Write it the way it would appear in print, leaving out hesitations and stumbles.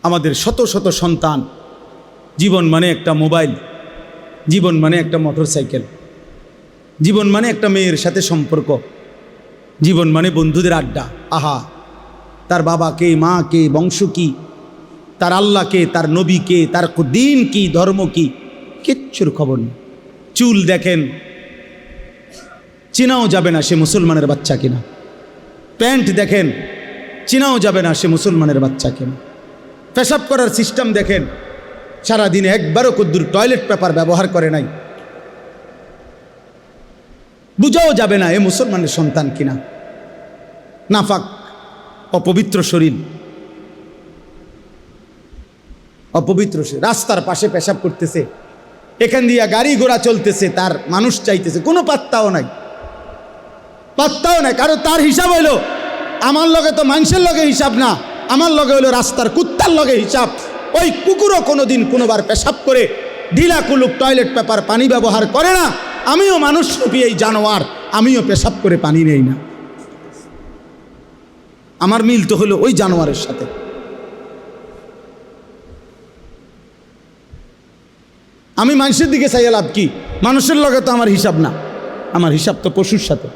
আমাদের শত শত সন্তান, জীবন মানে একটা মোবাইল, জীবন মানে একটা মোটরসাইকেল, জীবন মানে একটা মেয়ের সাথে সম্পর্ক, জীবন মানে বন্ধুদের আড্ডা। আহা, তার বাবা কে, মা কে, বংশ কি, তার আল্লাহ কে, তার নবী কে, তার দিন কি, ধর্ম কি, কিচ্ছুর খবর নেই। চুল দেখেন, চেনাও যাবে না সে মুসলমানের বাচ্চা কিনা। প্যান্ট দেখেন, চেনাও যাবে না সে মুসলমানের বাচ্চা কিনা। পেশাব করার সিস্টেম দেখেন, সারাদিনে একবারও কদ্দুর টয়লেট পেপার ব্যবহার করে নাই, বুঝাও যাবে না এ মুসলমানের সন্তান কিনা। নাফাক, অপবিত্র শরীর, অপবিত্র শরীর, রাস্তার পাশে পেশাব করতেছে, এখান দিয়া গাড়ি ঘোড়া চলতেছে, তার মানুষ চাইতেছে, কোনো পাত্তাও নাই, পাত্তাও নাই। কারণ তার হিসাব হইল আমার লগে তো মানুষের লগে হিসাব না, আমার লগে হইলো রাস্তার কুত্তার লগে হিসাব। ওই কুকুরও কোনোদিন কোনোবার পেশাব করে ঢিলা কুলুক টয়লেট পেপার পানি ব্যবহার করে না। আমিও মানুষ রূপী এই জানোয়ার, আমিও পেশাব করে পানি নেই না। আমার মিল তো হলো ওই জানোয়ারের সাথে। আমি মানুষের দিকে চাইয়া লাভ কি? মানুষের লগে তো আমার হিসাব না, আমার হিসাব তো পশুর সাথে।